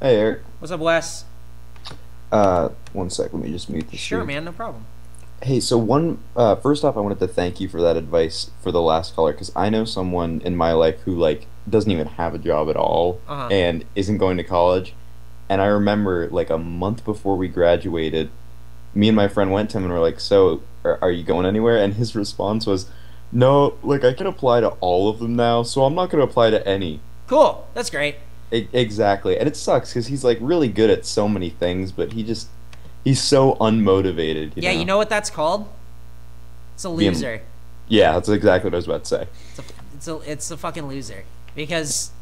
Hey, Eric. What's up, Wes? One sec. Let me just mute this Sure, here. man, no problem. Hey, first off, I wanted to thank you for that advice for the last caller because I know someone in my life who like doesn't even have a job at all Uh-huh. and isn't going to college. And I remember like a month before we graduated, me and my friend went to him and were like, "So, are you going anywhere?" And his response was, "No, like I can apply to all of them now, so I'm not going to apply to any." Cool. That's great. Exactly. And it sucks because he's like really good at so many things, but he's so unmotivated, you Yeah, you know? know what that's called? It's a Being, loser. yeah, that's exactly what I was about to say. It's a fucking loser. Because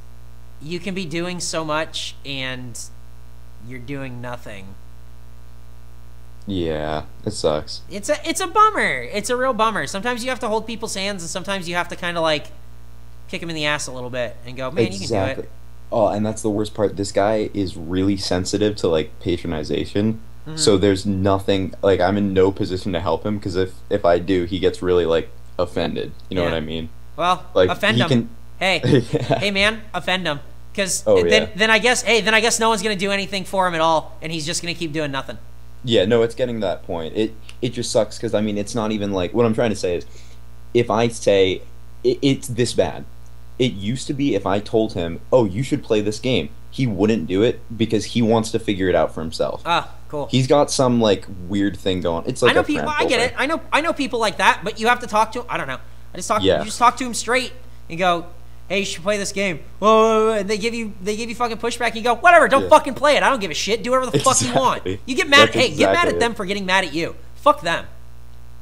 you can be doing so much and you're doing nothing. Yeah, it sucks. It's a bummer. It's a real bummer. Sometimes you have to hold people's hands and sometimes you have to kind of like kick them in the ass a little bit and go, "Man, you can do Exactly. it." Oh, and that's the worst part. This guy is really sensitive to like patronization. Hmm. So there's nothing like I'm in no position to help him because if I do, he gets really like offended. You know what Yeah. I mean? Well, Like offend he them. can Hey, Yeah. hey, man, offend him. Because Oh then, yeah. then I guess, hey, then I guess no one's gonna do anything for him at all, and he's just gonna keep doing nothing. Yeah, no, it's getting to that point. It just sucks because I mean, it's not even like what I'm trying to say is if I say it's this bad. It used to be if I told him, "Oh, you should play this game," he wouldn't do it because he wants to figure it out for himself. Ah, cool. He's got some like weird thing going. It's I like know a people. I parental get thing. it. I know people like that, but you have to talk to. I don't know. You Yeah, just talk to him straight and go, "Hey, you should play this game." Whoa, and they give you fucking pushback. And you go, "Whatever, don't yeah, fucking play it. I don't give a shit. Do whatever the fuck you want." exactly. You get mad. That's Hey, get mad exactly at it. them for getting mad at you. Fuck them.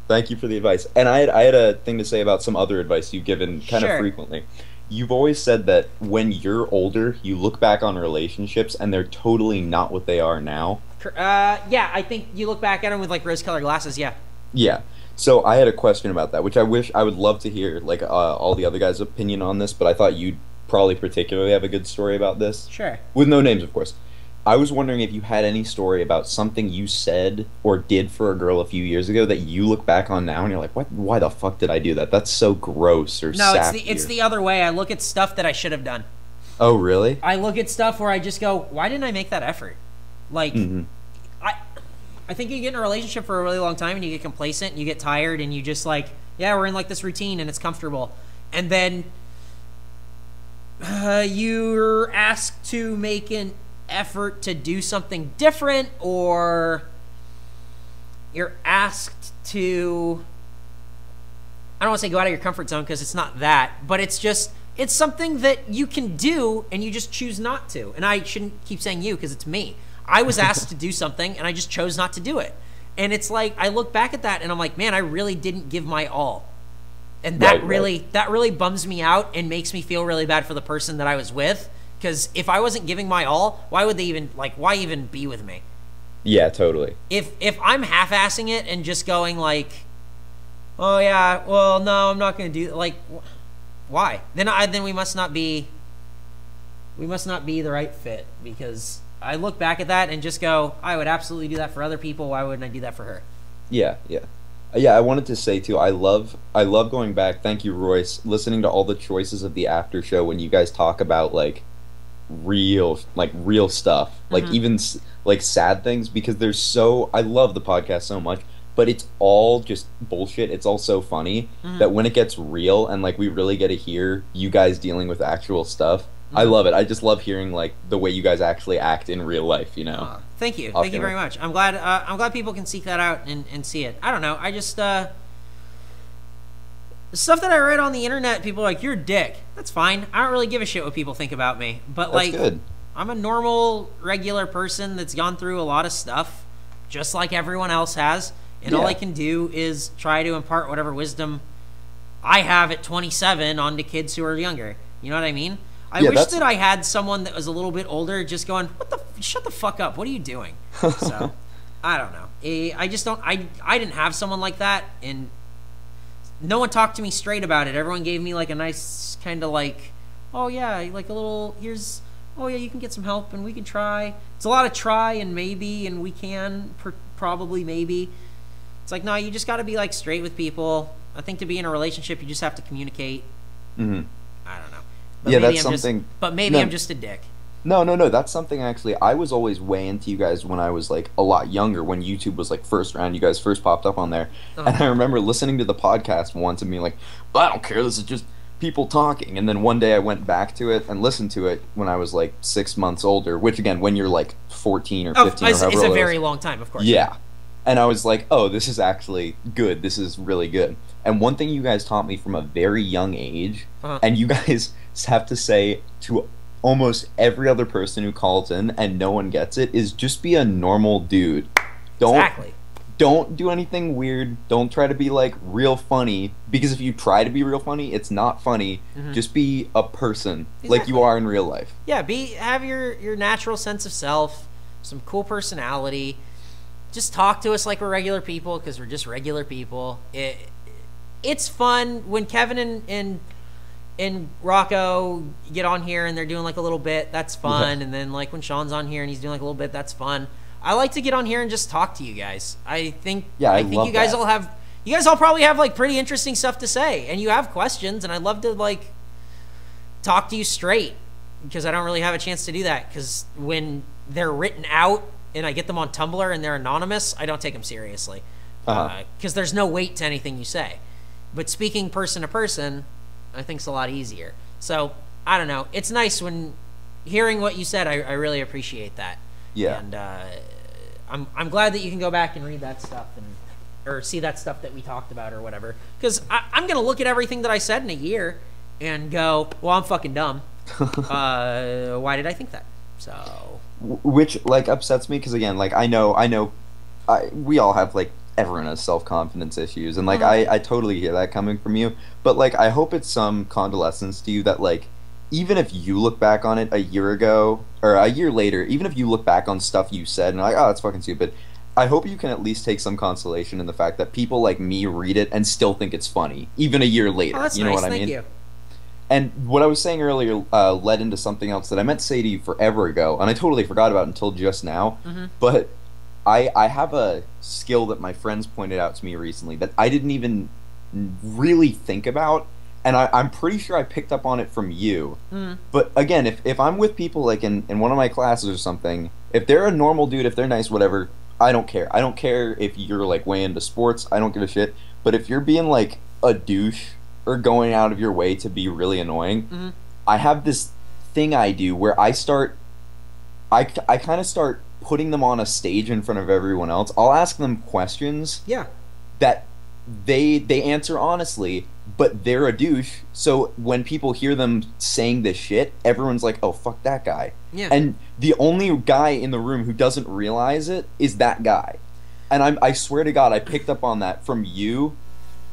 Thank you for the advice. And I had a thing to say about some other advice you've given kind of Sure. frequently. You've always said that when you're older, you look back on relationships and they're totally not what they are now. Yeah, I think you look back at them with like rose-colored glasses. Yeah. Yeah. So I had a question about that, which I would love to hear like all the other guys' opinion on this, but I thought you'd probably particularly have a good story about this, Sure. with no names, of course. I was wondering if you had any story about something you said or did for a girl a few years ago that you look back on now and you're like, "What? Why the fuck did I do that? That's so gross or No, sappy." it's the other way. I look at stuff that I should have done. Oh, really? I look at stuff where I just go, "Why didn't I make that effort?" Like, Hmm. I I think you get in a relationship for a really long time and you get complacent and you get tired and you just like, yeah, we're in like this routine and it's comfortable. And then you're asked to make an effort to do something different, or you're asked to, I don't want to say go out of your comfort zone because it's not that, but it's something that you can do and you just choose not to. And I shouldn't keep saying you because it's me. I was asked to do something and I just chose not to do it. And it's like I look back at that and I'm like, man, I really didn't give my all. And Right, right. that really bums me out and makes me feel really bad for the person that I was with, because if I wasn't giving my all, why would they even why even be with me? Yeah, totally. If I'm half-assing it and just going like, "Oh yeah, well, no, I'm not going to do," like, why? Then we must not be the right fit, because I look back at that and just go, I would absolutely do that for other people. Why wouldn't I do that for her? Yeah, yeah. Yeah, I wanted to say too, I love going back. Thank you, Royce. Listening to all the choices of the after show when you guys talk about like real stuff, like Hmm. even like sad things because there's so I love the podcast so much, but it's all just bullshit. It's all so funny Hmm. that when it gets real and like we really get to hear you guys dealing with actual stuff, I Hmm. love it. I just love hearing like the way you guys actually act in real life, you know. Off Thank you very camera. much. I'm glad people can seek that out and see it. I don't know. I just the stuff that I read on the internet, people are like, "You're a dick." That's fine. I don't really give a shit what people think about me. But That's like, good. I'm a normal, regular person that's gone through a lot of stuff, just like everyone else has. And all Yeah. I can do is try to impart whatever wisdom I have at 27 onto kids who are younger. You know what I mean? I Yeah, wish that's that I had someone that was a little bit older just going, shut the fuck up. What are you doing? So, I don't know. I just don't, I didn't have someone like that, and no one talked to me straight about it. Everyone gave me like a nice kind of like, "Oh yeah, like a little, here's, oh yeah, you can get some help and we can try." It's a lot of try and maybe, and we can probably maybe. It's like, no, you just got to be like straight with people. I think to be in a relationship, you just have to communicate. Hmm. I don't know. But Yeah, maybe that's I'm something. Just, but maybe No, I'm just a dick. No, no, no. That's something actually I was always way into you guys when I was like a lot younger, when YouTube was like first around, you guys first popped up on there. Uh, And I remember listening to the podcast once and being like, I don't care, this is just people talking. And then one day I went back to it and listened to it when I was like 6 months older, which again, when you're like 14 or oh, 15 or however it's a old it very was. long time, of course. Yeah. And I was like, oh, this is actually good. This is really good. And one thing you guys taught me from a very young age, Uh-huh. and you guys have to say to almost every other person who calls in and no one gets it, is just be a normal dude. Don't Exactly. don't do anything weird. Don't try to be like real funny, because if you try to be real funny, it's not funny. Just be a person like you Exactly. are in real life. Yeah, have your natural sense of self, some cool personality. Just talk to us like we're regular people, because we're just regular people. It's fun when Kevin and Rocco get on here and they're doing like a little bit. That's fun. Yeah. And then like when Sean's on here and he's doing like a little bit, that's fun. I like to get on here and just talk to you guys. I think Yeah, I think love you guys that. all have you guys all probably have like pretty interesting stuff to say, and you have questions, and I'd love to like talk to you straight, because I don't really have a chance to do that, because when they're written out and I get them on Tumblr and they're anonymous, I don't take them seriously, Uh-huh. because there's no weight to anything you say. But speaking person to person, I think it's a lot easier. So I don't know. It's nice when hearing what you said. I really appreciate that. Yeah. And I'm glad that you can go back and read that stuff or see that stuff that we talked about or whatever. Because I'm gonna look at everything that I said in a year and go, well, I'm fucking dumb. Why did I think that? So Which like upsets me, because again, like we all have like, everyone has self-confidence issues, and like I totally hear that coming from you, but like I hope it's some convalescence to you that like, even if you look back on it a year ago or a year later, even if you look back on stuff you said and like, oh, that's fucking stupid, I hope you can at least take some consolation in the fact that people like me read it and still think it's funny even a year later. oh, that's You know nice. what I Thank mean? you. And what I was saying earlier led into something else that I meant to say to you forever ago, and I totally forgot about until just now. But I have a skill that my friends pointed out to me recently that I didn't even really think about, and I'm pretty sure I picked up on it from you. But again, if I'm with people like in one of my classes or something, if they're a normal dude, if they're nice, whatever, I don't care. I don't care if you're like way into sports. I don't give a shit. But if you're being like a douche or going out of your way to be really annoying, I have this thing I do where I kind of start putting them on a stage in front of everyone else. I'll ask them questions Yeah. that they answer honestly, but they're a douche. So when people hear them saying this shit, everyone's like, "Oh, fuck that guy." Yeah. And the only guy in the room who doesn't realize it is that guy. And I swear to God, I picked up on that from you,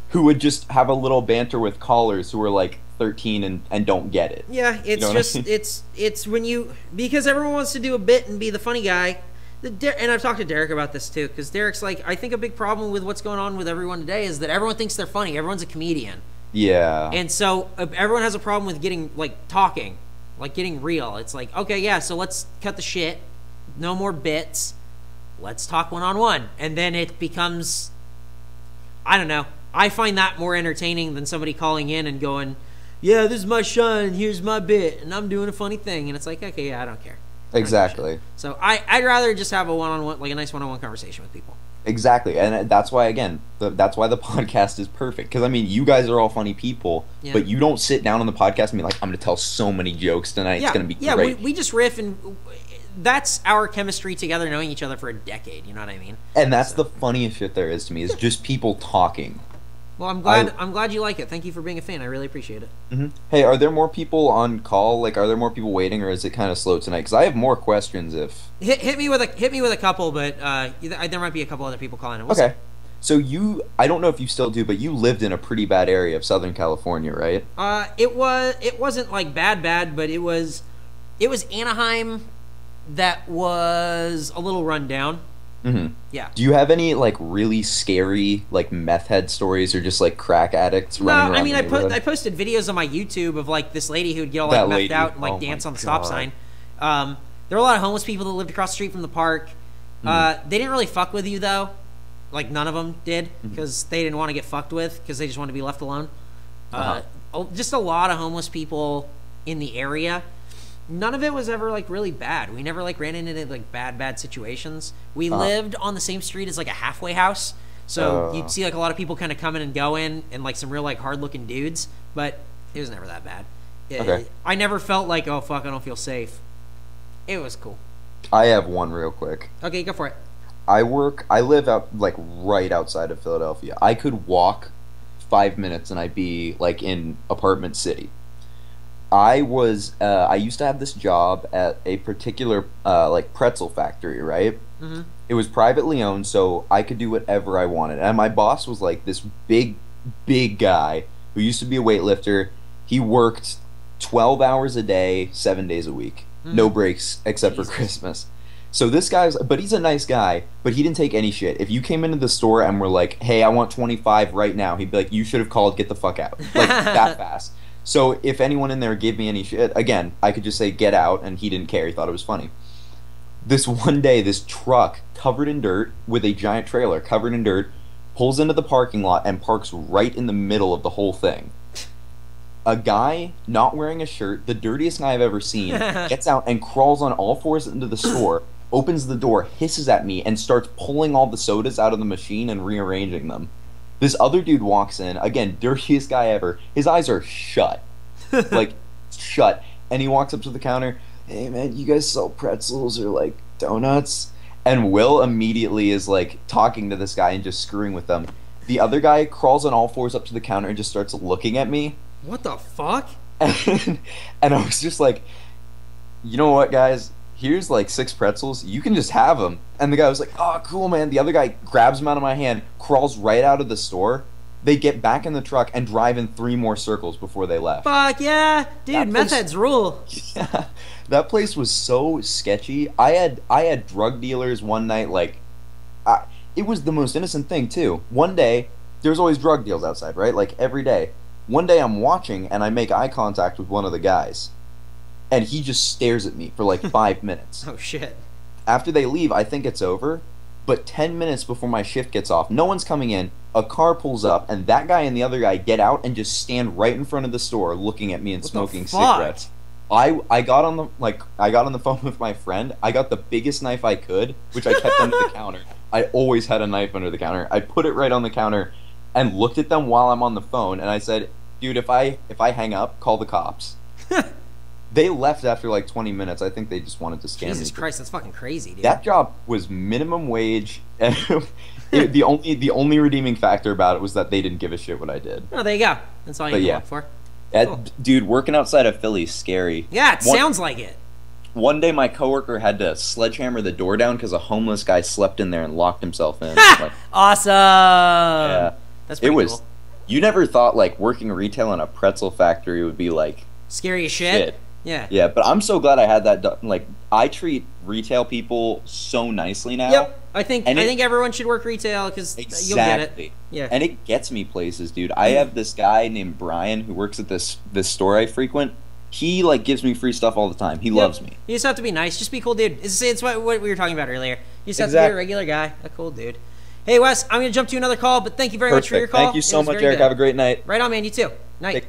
who would just have a little banter with callers who are like 13 and don't get it. Yeah, it's know what I just mean? it's when you, because everyone wants to do a bit and be the funny guy. And I've talked to Derek about this too, because Derek's like, I think a big problem with what's going on with everyone today is that everyone thinks they're funny. Everyone's a comedian, Yeah. and so everyone has a problem with getting like talking, like getting real. It's like, okay, yeah, so let's cut the shit, no more bits, let's talk one on one, and then it becomes, I don't know. I find that more entertaining than somebody calling in and going, yeah, this is my shine, and here's my bit, and I'm doing a funny thing, and it's like, okay, yeah, I don't care. Exactly. So I'd rather just have a one-on-one, like a nice one-on-one conversation with people. Exactly, and that's why again, that's why the podcast is perfect. Because I mean, you guys are all funny people, Yeah. but you don't sit down on the podcast and be like, "I'm going to tell so many jokes tonight. Yeah, It's going to be yeah, great." we just riff, and that's our chemistry together, knowing each other for a decade. You know what I mean? And that's the funniest shit there is to me, is just people talking. Well, I'm glad you like it. Thank you for being a fan. I really appreciate it. Hey, are there more people on call? Like, are there more people waiting, or is it kind of slow tonight? Because I have more questions. If Hit me with a couple, but there might be a couple other people calling in. We'll okay, so I don't know if you still do, but you lived in a pretty bad area of Southern California, right? It wasn't like bad, but it was Anaheim that was a little run down. Mm-hmm. Yeah. Do you have any like really scary like meth head stories, or just like crack addicts No, running around I mean the neighborhood? I posted videos on my YouTube of like this lady who would get all That like lady. methed out and like Oh dance my on the stop God. sign. There were a lot of homeless people that lived across the street from the park. Mm-hmm. They didn't really fuck with you though. Like none of them did, Mm-hmm. because they didn't want to get fucked with, because they just wanted to be left alone. Uh-huh. Just a lot of homeless people in the area. none of it was ever like really bad. We never like ran into like bad situations. We lived on the same street as like a halfway house, so you'd see like a lot of people kind of coming and going, and like some real like hard looking dudes. But it was never that bad. Okay. I never felt like, oh fuck, I don't feel safe. It was cool. I have one real quick. Okay, go for it. I live out like right outside of Philadelphia. I could walk 5 minutes and I'd be like in Apartment City. I used to have this job at a particular like pretzel factory, right? Mm-hmm. It was privately owned, so I could do whatever I wanted. And my boss was like this big guy who used to be a weightlifter. He worked 12 hours a day, 7 days a week. No breaks except for Christmas. So this but he's a nice guy, but he didn't take any shit. If you came into the store and were like, hey, I want 25 right now, he'd be like, you should have called, get the fuck out. Like, that fast. So if anyone in there gave me any shit, again, I could just say, get out, and he didn't care. He thought it was funny. This one day, this truck covered in dirt, with a giant trailer covered in dirt, pulls into the parking lot and parks right in the middle of the whole thing. A guy not wearing a shirt, the dirtiest guy I've ever seen, gets out and crawls on all fours into the store, opens the door, hisses at me, and starts pulling all the sodas out of the machine and rearranging them. This other dude walks in, again, dirtiest guy ever. His eyes are shut. Like, shut. And he walks up to the counter, hey man, you guys sell pretzels or like donuts? And Will immediately is like talking to this guy and just screwing with them. The other guy crawls on all fours up to the counter and just starts looking at me. What the fuck? And I was just like, you know what, guys? Here's like 6 pretzels. You can just have them. And the guy was like, oh, cool, man. The other guy grabs them out of my hand, crawls right out of the store. They get back in the truck and drive in 3 more circles before they left. Fuck yeah. Dude, meth heads rule. Yeah, that place was so sketchy. I had drug dealers one night, like, it was the most innocent thing, too. One day, there's always drug deals outside, right? Like, every day. One day I'm watching, and I make eye contact with one of the guys. And he just stares at me for like 5 minutes. Oh, shit. After they leave, I think it's over. But 10 minutes before my shift gets off, no one's coming in, a car pulls up, and that guy and the other guy get out and just stand right in front of the store looking at me and smoking cigarettes. I got on the phone with my friend. I got the biggest knife I could, which I kept under the counter. I always had a knife under the counter. I put it right on the counter and looked at them while I'm on the phone, and I said, dude, if I hang up, call the cops. They left after like 20 minutes. I think they just wanted to scam me. Jesus Christ, that's fucking crazy, dude. That job was minimum wage. And the only redeeming factor about it was that they didn't give a shit what I did. Oh, there you go. That's all you can look for. Cool. Dude, working outside of Philly is scary. Yeah, it sounds like it. One day my coworker had to sledgehammer the door down because a homeless guy slept in there and locked himself in. Like, awesome. Yeah. That's pretty cool. You never thought like working retail in a pretzel factory would be like scary as shit. Yeah. Yeah, but I'm so glad I had that done. Like, I treat retail people so nicely now. Yep. I think everyone should work retail because you'll get it. Yeah. And it gets me places, dude. I have this guy named Brian who works at this store I frequent. He like gives me free stuff all the time. He loves me. You just have to be nice. Just be cool, dude. It's what we were talking about earlier. You just have to be a regular guy, a cool dude. Hey, Wes, I'm going to jump to another call, but thank you very much for your call. Thank you so much, Eric. Have a great night. Right on, man. You too. Night.